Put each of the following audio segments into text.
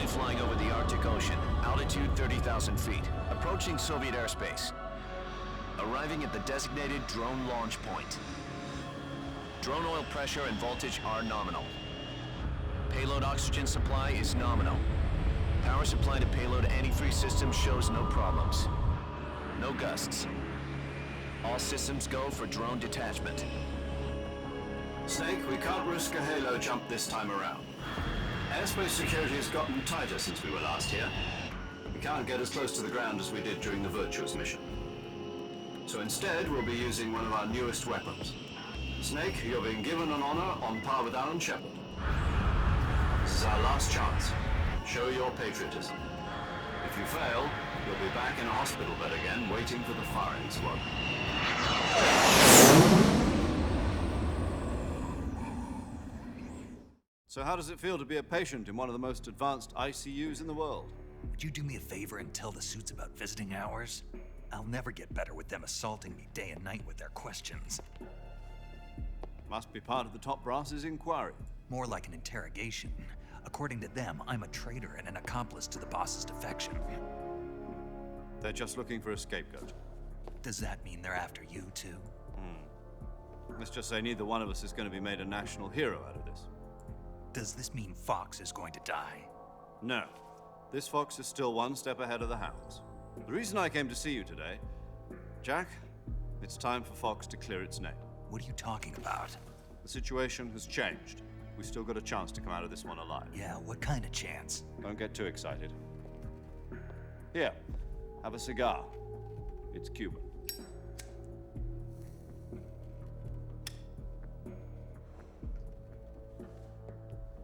currently flying over the Arctic Ocean, altitude 30,000 feet, approaching Soviet airspace. Arriving at the designated drone launch point. Drone oil pressure and voltage are nominal. Payload oxygen supply is nominal. Power supply to payload anti-freeze system shows no problems. No gusts. All systems go for drone detachment. Snake, we can't risk a halo jump this time around. Airspace security has gotten tighter since we were last here. We can't get as close to the ground as we did during the Virtuous mission. So instead, we'll be using one of our newest weapons. Snake, you're being given an honor on par with Alan Shepard. This is our last chance. Show your patriotism. If you fail, you'll be back in a hospital bed again, waiting for the firing squad. So how does it feel to be a patient in one of the most advanced ICUs in the world? Would you do me a favor and tell the suits about visiting hours? I'll never get better with them assaulting me day and night with their questions. Must be part of the top brass's inquiry. More like an interrogation. According to them, I'm a traitor and an accomplice to the boss's defection. They're just looking for a scapegoat. Does that mean they're after you too? Let's just say neither one of us is going to be made a national hero out of this. Does this mean Fox is going to die? No. This fox is still one step ahead of the hounds. The reason I came to see you today, Jack, it's time for Fox to clear its name. What are you talking about? The situation has changed. We've still got a chance to come out of this one alive. Yeah, what kind of chance? Don't get too excited. Here, have a cigar. It's Cuban.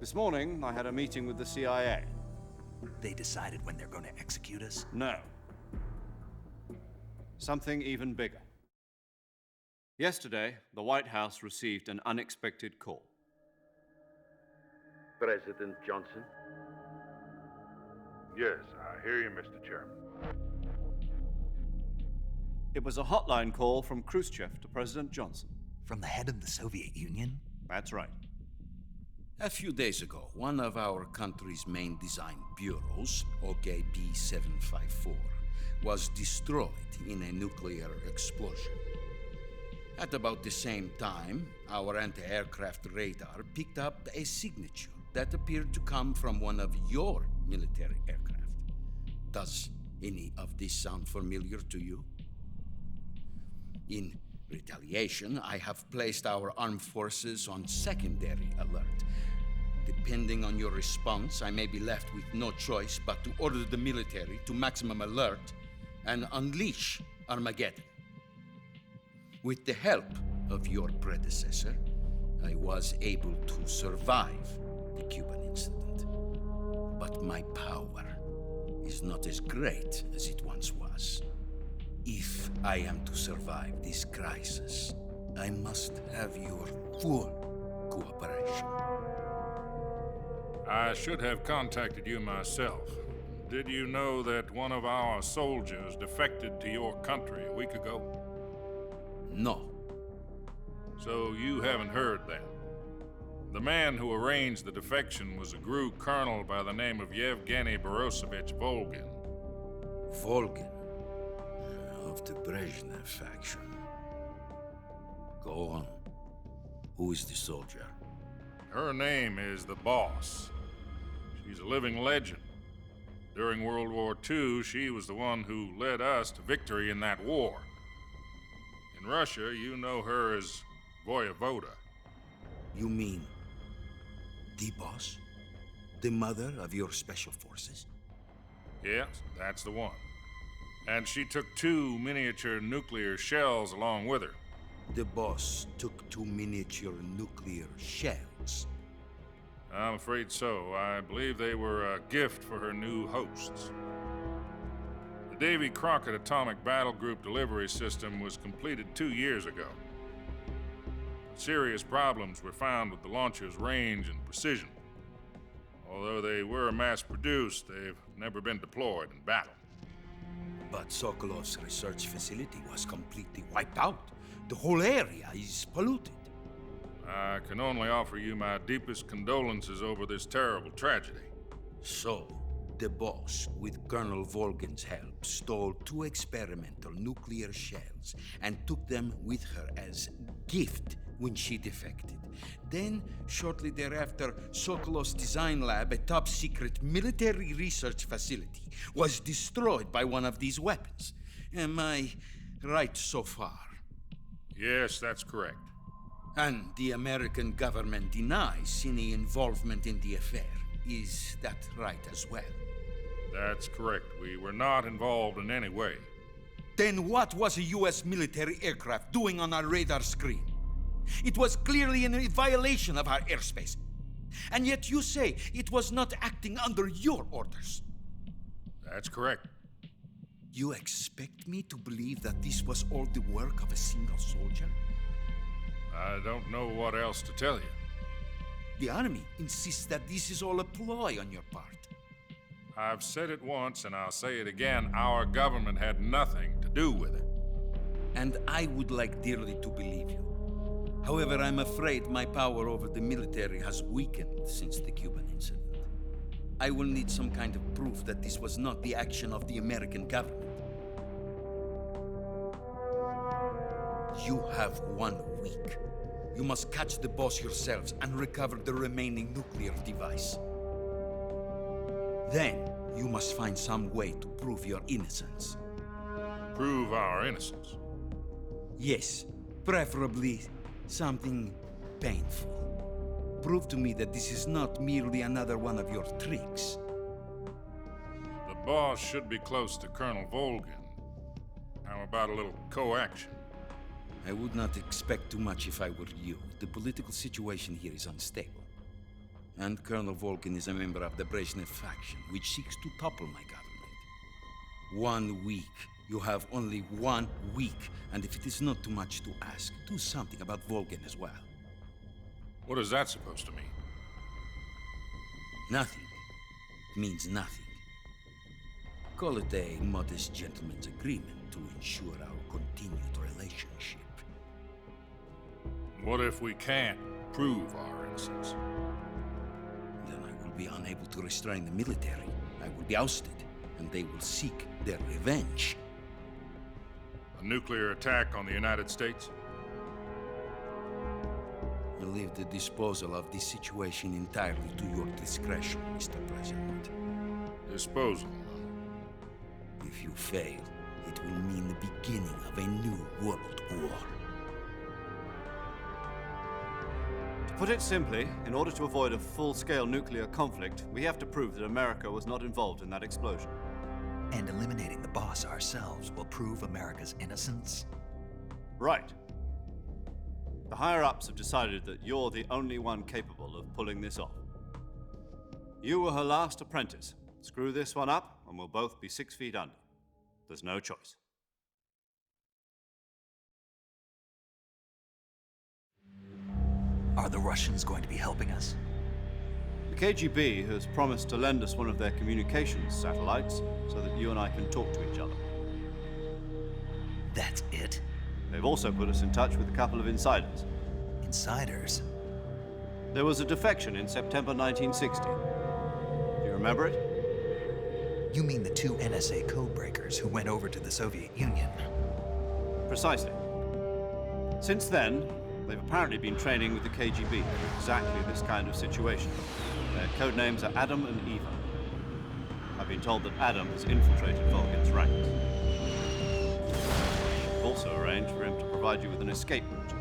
This morning, I had a meeting with the CIA. They decided when they're going to execute us? No. Something even bigger. Yesterday, the White House received an unexpected call. President Johnson? Yes, I hear you, Mr. Chairman. It was a hotline call from Khrushchev to President Johnson. From the head of the Soviet Union? That's right. A few days ago, one of our country's main design bureaus, OKB 754, was destroyed in a nuclear explosion. At about the same time, our anti-aircraft radar picked up a signature that appeared to come from one of your military aircraft. Does any of this sound familiar to you? In retaliation, I have placed our armed forces on secondary alert. Depending on your response, I may be left with no choice but to order the military to maximum alert and unleash Armageddon. With the help of your predecessor, I was able to survive the Cuban incident. But my power is not as great as it once was. If I am to survive this crisis, I must have your full cooperation. I should have contacted you myself. Did you know that one of our soldiers defected to your country a week ago? No. So you haven't heard that. The man who arranged the defection was a GRU colonel by the name of Yevgeny Borosovich Volgin. Volgin, of the Brezhnev faction. Go on. Who is the soldier? Her name is the Boss. She's a living legend. During World War II, she was the one who led us to victory in that war. In Russia, you know her as Voyevoda. You mean the boss? The mother of your special forces? Yes, that's the one. And she took 2 miniature nuclear shells along with her. The boss took 2 miniature nuclear shells. I'm afraid so. I believe they were a gift for her new hosts. The Davy Crockett Atomic Battle Group delivery system was completed 2 years ago. Serious problems were found with the launcher's range and precision. Although they were mass-produced, they've never been deployed in battle. But Sokolov's research facility was completely wiped out. The whole area is polluted. I can only offer you my deepest condolences over this terrible tragedy. So, the boss, with Colonel Volgin's help, stole 2 experimental nuclear shells and took them with her as gift when she defected. Then, shortly thereafter, Sokolov's design lab, a top-secret military research facility, was destroyed by one of these weapons. Am I right so far? Yes, that's correct. And the American government denies any involvement in the affair. Is that right as well? That's correct. We were not involved in any way. Then what was a U.S. military aircraft doing on our radar screen? It was clearly in violation of our airspace. And yet you say it was not acting under your orders. That's correct. You expect me to believe that this was all the work of a single soldier? I don't know what else to tell you. The Army insists that this is all a ploy on your part. I've said it once and I'll say it again. Our government had nothing to do with it. And I would like dearly to believe you. However, I'm afraid my power over the military has weakened since the Cuban incident. I will need some kind of proof that this was not the action of the American government. You have 1 week. You must catch the boss yourselves and recover the remaining nuclear device. Then, you must find some way to prove your innocence. Prove our innocence. Yes, preferably something painful. Prove to me that this is not merely another one of your tricks. The boss should be close to Colonel Volgin. How about a little co-action? I would not expect too much if I were you. The political situation here is unstable. And Colonel Volgin is a member of the Brezhnev faction, which seeks to topple my government. 1 week. You have only 1 week. And if it is not too much to ask, do something about Volgin as well. What is that supposed to mean? Nothing means nothing. Call it a modest gentleman's agreement to ensure our continued relationship. What if we can't prove our innocence? Then I will be unable to restrain the military. I will be ousted, and they will seek their revenge. A nuclear attack on the United States? I leave the disposal of this situation entirely to your discretion, Mr. President. Disposal. If you fail, it will mean the beginning of a new world war. To put it simply, in order to avoid a full-scale nuclear conflict, we have to prove that America was not involved in that explosion. And eliminating the boss ourselves will prove America's innocence? Right. The higher-ups have decided that you're the only one capable of pulling this off. You were her last apprentice. Screw this one up, and we'll both be 6 feet under. There's no choice. Are the Russians going to be helping us? The KGB has promised to lend us one of their communications satellites so that you and I can talk to each other. That's it? They've also put us in touch with a couple of insiders. Insiders? There was a defection in September 1960. Do you remember it? You mean the 2 NSA codebreakers who went over to the Soviet Union? Precisely. Since then, they've apparently been training with the KGB for exactly this kind of situation. Their code names are Adam and Eva. I've been told that Adam has infiltrated Volgin's ranks. I've also arranged for him to provide you with an escape route.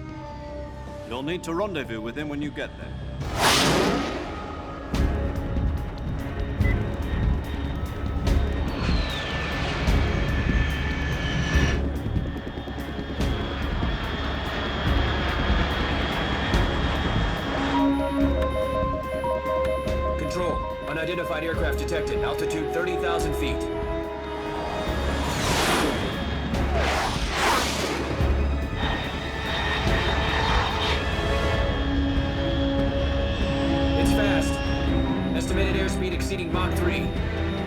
You'll need to rendezvous with him when you get there. Unidentified aircraft detected. Altitude 30,000 feet. It's fast. Estimated airspeed exceeding Mach 3.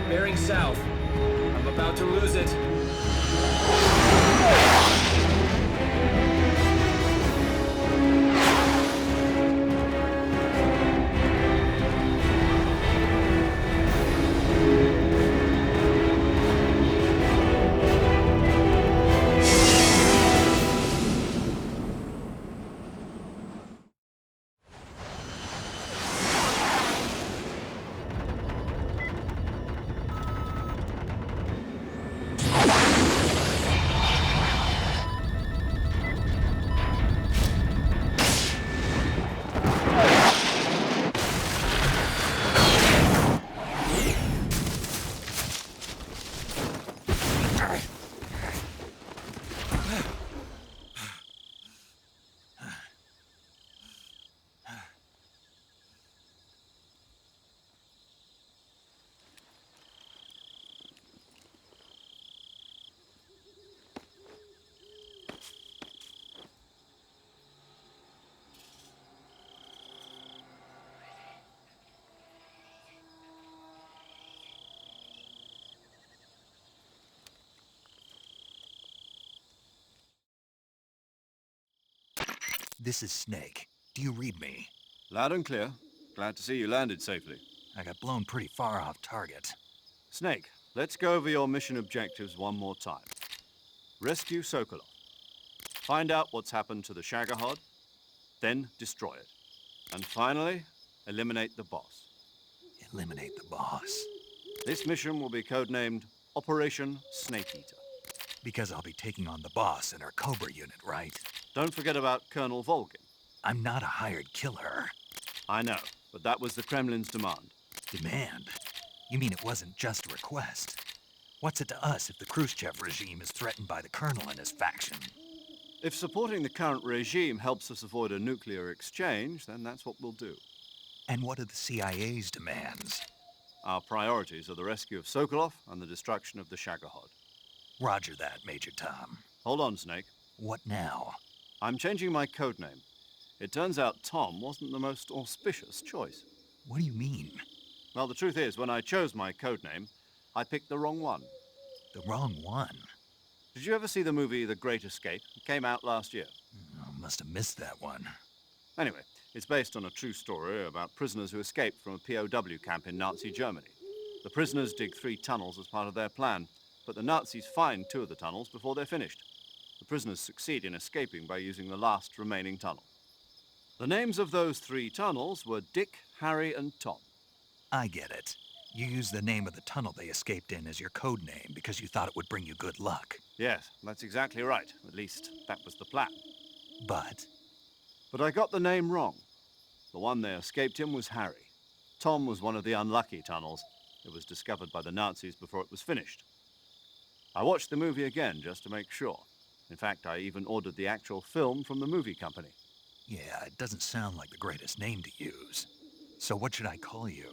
Bearing south. I'm about to lose it. This is Snake. Do you read me? Loud and clear. Glad to see you landed safely. I got blown pretty far off target. Snake, let's go over your mission objectives one more time. Rescue Sokolov. Find out what's happened to the Shagohod, then destroy it. And finally, eliminate the boss. Eliminate the boss. This mission will be codenamed Operation Snake Eater. Because I'll be taking on the boss in our Cobra unit, right? Don't forget about Colonel Volgin. I'm not a hired killer. I know, but that was the Kremlin's demand. Demand? You mean it wasn't just a request? What's it to us if the Khrushchev regime is threatened by the Colonel and his faction? If supporting the current regime helps us avoid a nuclear exchange, then that's what we'll do. And what are the CIA's demands? Our priorities are the rescue of Sokolov and the destruction of the Shagohod. Roger that, Major Tom. Hold on, Snake. What now? I'm changing my codename. It turns out Tom wasn't the most auspicious choice. What do you mean? Well, the truth is, when I chose my codename, I picked the wrong one. The wrong one? Did you ever see the movie The Great Escape? It came out last year. Oh, must have missed that one. Anyway, it's based on a true story about prisoners who escaped from a POW camp in Nazi Germany. The prisoners dig 3 tunnels as part of their plan, but the Nazis find 2 of the tunnels before they're finished. The prisoners succeed in escaping by using the last remaining tunnel. The names of those 3 tunnels were Dick, Harry, and Tom. I get it. You used the name of the tunnel they escaped in as your code name because you thought it would bring you good luck. Yes, that's exactly right. At least, that was the plan. But But I got the name wrong. The one they escaped in was Harry. Tom was one of the unlucky tunnels. It was discovered by the Nazis before it was finished. I watched the movie again just to make sure. In fact, I even ordered the actual film from the movie company. yeah, it doesn't sound like the greatest name to use. So what should I call you?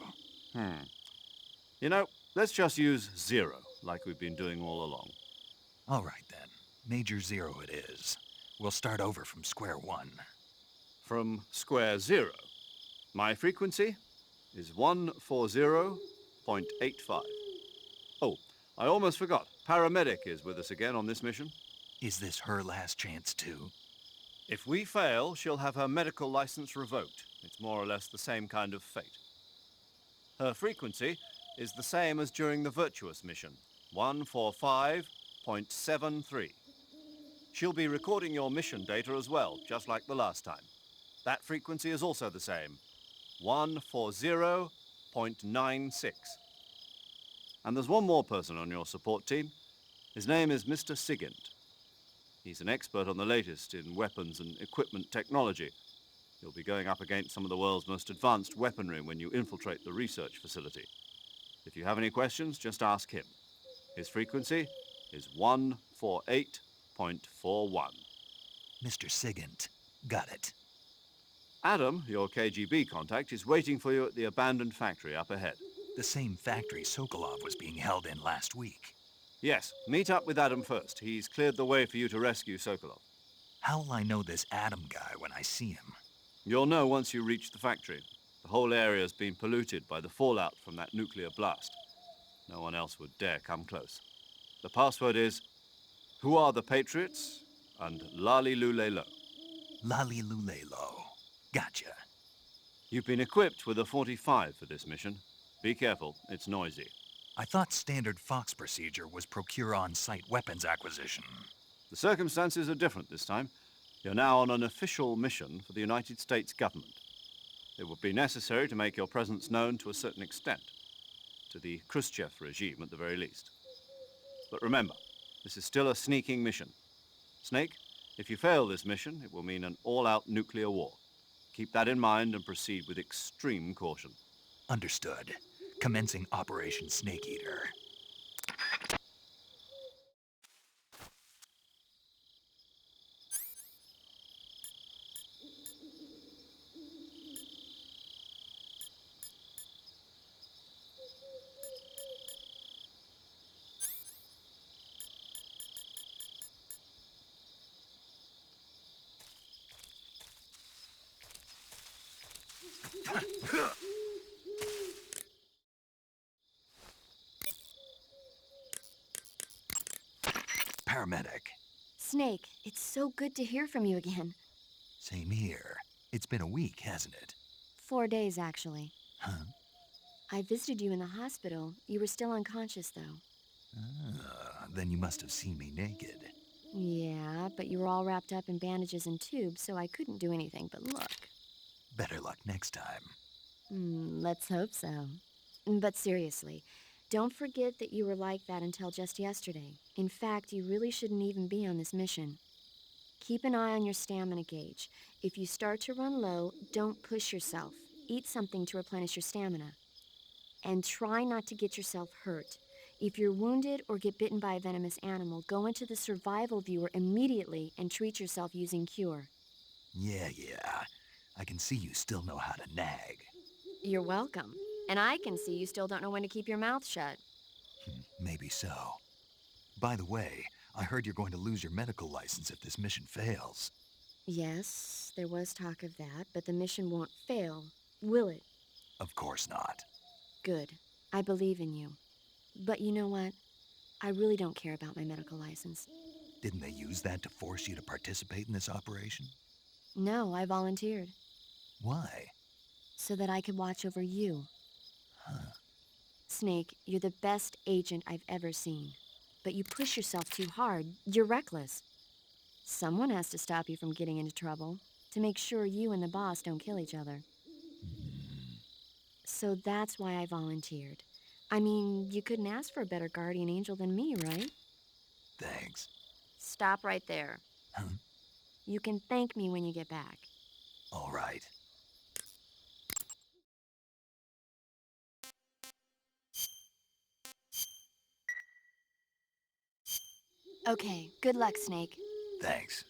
You know, let's just use Zero, like we've been doing all along. All right then. Major Zero it is. We'll start over from square one. From square 0. My frequency is 140.85. Oh, I almost forgot. Paramedic is with us again on this mission. Is this her last chance too? If we fail, she'll have her medical license revoked. It's more or less the same kind of fate. Her frequency is the same as during the Virtuous mission, 145.73. She'll be recording your mission data as well, just like the last time. That frequency is also the same, 140.96. And there's one more person on your support team. His name is Mr. Sigint. He's an expert on the latest in weapons and equipment technology. You'll be going up against some of the world's most advanced weaponry when you infiltrate the research facility. If you have any questions, just ask him. His frequency is 148.41. Mr. Sigint. Got it. Adam, your KGB contact, is waiting for you at the abandoned factory up ahead. The same factory Sokolov was being held in last week. Yes, meet up with Adam first. He's cleared the way for you to rescue Sokolov. How will I know this Adam guy when I see him? You'll know once you reach the factory. The whole area's been polluted by the fallout from that nuclear blast. No one else would dare come close. The password is, "Who are the Patriots?" and "Lali Lule Lo." Lali Lulelo. Gotcha. You've been equipped with a 45 for this mission. Be careful, it's noisy. I thought standard Fox procedure was procure on-site weapons acquisition. The circumstances are different this time. You're now on an official mission for the United States government. It would be necessary to make your presence known to a certain extent, to the Khrushchev regime at the very least. But remember, this is still a sneaking mission. Snake, if you fail this mission, it will mean an all-out nuclear war. Keep that in mind and proceed with extreme caution. Understood. Commencing Operation Snake Eater. Paramedic. Snake, it's so good to hear from you again. Same here. It's been a week, hasn't it? 4 days, actually. Huh? I visited you in the hospital. You were still unconscious, though. Then you must have seen me naked. Yeah, but you were all wrapped up in bandages and tubes, so I couldn't do anything but look. Better luck next time. Let's hope so. But seriously, don't forget that you were like that until just yesterday. In fact, you really shouldn't even be on this mission. Keep an eye on your stamina gauge. If you start to run low, don't push yourself. Eat something to replenish your stamina. And try not to get yourself hurt. If you're wounded or get bitten by a venomous animal, go into the survival viewer immediately and treat yourself using Cure. Yeah. I can see you still know how to nag. You're welcome. And I can see you still don't know when to keep your mouth shut. Maybe so. By the way, I heard you're going to lose your medical license if this mission fails. Yes, there was talk of that, but the mission won't fail, will it? Of course not. Good. I believe in you. But you know what? I really don't care about my medical license. Didn't they use that to force you to participate in this operation? No, I volunteered. Why? So that I could watch over you. Huh. Snake, you're the best agent I've ever seen. But you push yourself too hard. You're reckless. Someone has to stop you from getting into trouble, to make sure you and the boss don't kill each other. So that's why I volunteered. I mean, you couldn't ask for a better guardian angel than me, right? Thanks. Stop right there. Huh? You can thank me when you get back. All right. Okay, good luck, Snake. Thanks.